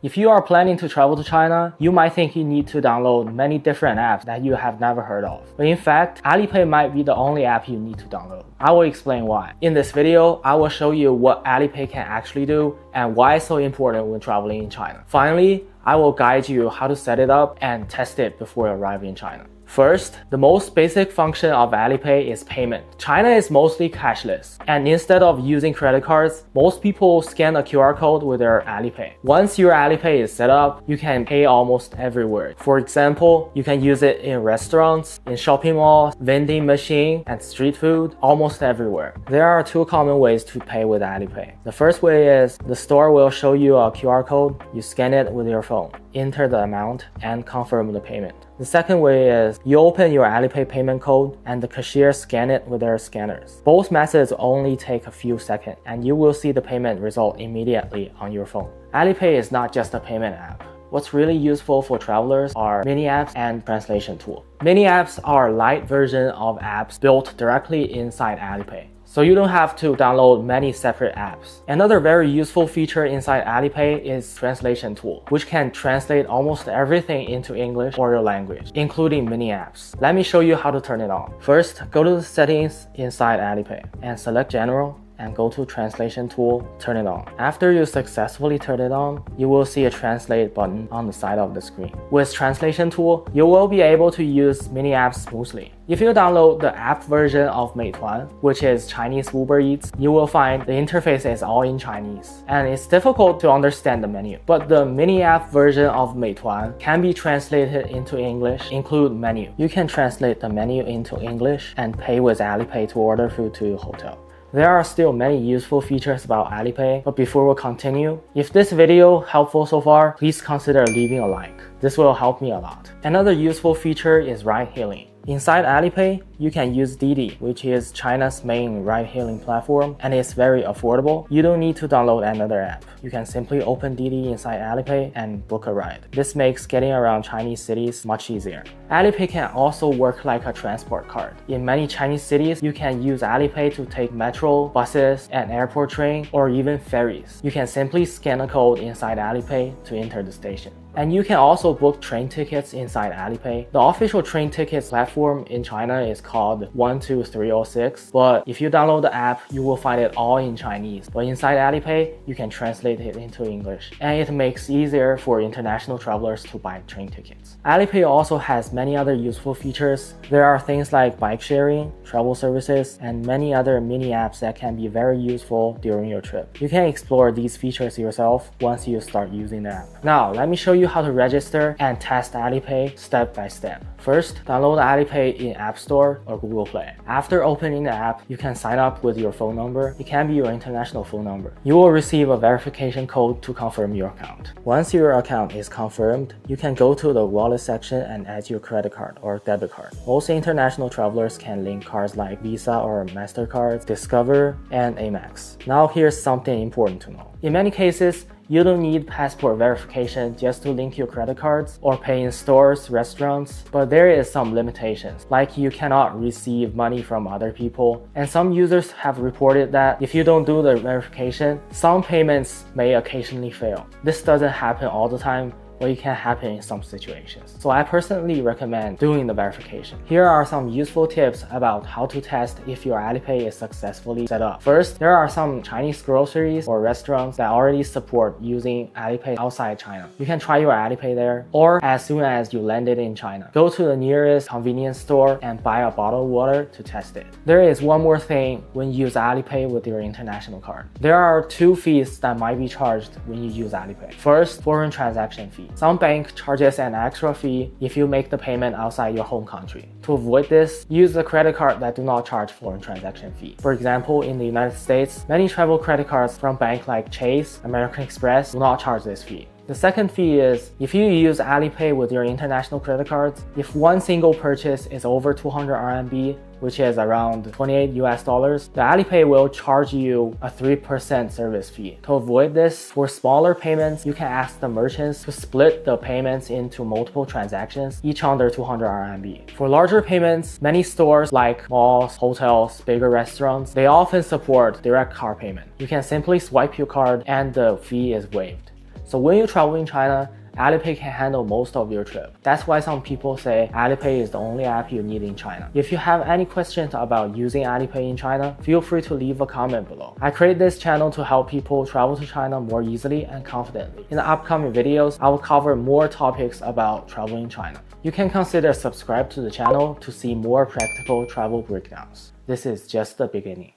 If you are planning to travel to China, you might think you need to download many different apps that you have never heard of. But in fact, Alipay might be the only app you need to download. I will explain why. In this video, I will show you what Alipay can actually do and why it's so important when traveling in China. Finally, I will guide you how to set it up and test it before you arrive in China. First, the most basic function of Alipay is payment. China is mostly cashless, and instead of using credit cards, most people scan a QR code with their Alipay. Once your Alipay is set up, you can pay almost everywhere. For example, you can use it in restaurants, in shopping malls, vending machine, and street food, almost everywhere. There are two common ways to pay with Alipay. The first way is the store will show you a QR code, you scan it with your phone, enter the amount, and confirm the payment. The second way is you open your Alipay payment code and the cashier scan it with their scanners. Both methods only take a few seconds and you will see the payment result immediately on your phone. Alipay is not just a payment app. What's really useful for travelers are mini apps and translation tool. Mini apps are a light version of apps built directly inside Alipay, so you don't have to download many separate apps. Another very useful feature inside Alipay is translation tool, which can translate almost everything into English or your language, including mini apps. Let me show you how to turn it on. First, go to the settings inside Alipay and select General and go to translation tool, turn it on. After you successfully turn it on, you will see a translate button on the side of the screen. With translation tool, you will be able to use mini apps smoothly. If you download the app version of Meituan, which is Chinese Uber Eats, you will find the interface is all in Chinese, and it's difficult to understand the menu. But the mini app version of Meituan can be translated into English, include menu. You can translate the menu into English and pay with Alipay to order food to your hotel. There are still many useful features about Alipay, but before we continue, if this video helpful so far, please consider leaving a like. This will help me a lot. Another useful feature is ride-hailing. Inside Alipay, you can use Didi, which is China's main ride-hailing platform, and it's very affordable. You don't need to download another app. You can simply open Didi inside Alipay and book a ride. This makes getting around Chinese cities much easier. Alipay can also work like a transport card. In many Chinese cities, you can use Alipay to take metro, buses, and airport train, or even ferries. You can simply scan a code inside Alipay to enter the station. And you can also book train tickets inside Alipay. The official train tickets platform in China is called 12306, but if you download the app, you will find it all in Chinese. But inside Alipay, you can translate it into English, and it makes it easier for international travelers to buy train tickets. Alipay also has many other useful features. There are things like bike sharing, travel services, and many other mini apps that can be very useful during your trip. You can explore these features yourself once you start using the app. Now, let me show you how to register and test Alipay step by step. First, download Alipay in App Store or Google Play. After opening the app, you can sign up with your phone number. It can be your international phone number. You will receive a verification code to confirm your account. Once your account is confirmed, you can go to the wallet section and add your credit card or debit card. Most international travelers can link cards like Visa or MasterCard, Discover, and Amex. Now here's something important to know. In many cases, you don't need passport verification just to link your credit cards or pay in stores, restaurants, but there is some limitations, like you cannot receive money from other people, and some users have reported that if you don't do the verification, some payments may occasionally fail. This doesn't happen all the time, but it can happen in some situations. So I personally recommend doing the verification. Here are some useful tips about how to test if your Alipay is successfully set up. First, there are some Chinese groceries or restaurants that already support using Alipay outside China. You can try your Alipay there, or as soon as you landed in China, go to the nearest convenience store and buy a bottle of water to test it. There is one more thing when you use Alipay with your international card. There are two fees that might be charged when you use Alipay. First, foreign transaction fee. Some bank charges an extra fee if you make the payment outside your home country. To avoid this, use a credit card that do not charge foreign transaction fee. For example, in the United States, many travel credit cards from banks like Chase, American Express do not charge this fee. The second fee is, if you use Alipay with your international credit cards, if one single purchase is over 200 RMB, which is around 28 US dollars, the Alipay will charge you a 3% service fee. To avoid this, for smaller payments, you can ask the merchants to split the payments into multiple transactions, each under 200 RMB. For larger payments, many stores like malls, hotels, bigger restaurants, they often support direct card payment. You can simply swipe your card and the fee is waived. So when you travel in China, Alipay can handle most of your trip. That's why some people say Alipay is the only app you need in China. If you have any questions about using Alipay in China, feel free to leave a comment below. I create this channel to help people travel to China more easily and confidently. In the upcoming videos, I will cover more topics about traveling in China. You can consider subscribe to the channel to see more practical travel breakdowns. This is just the beginning.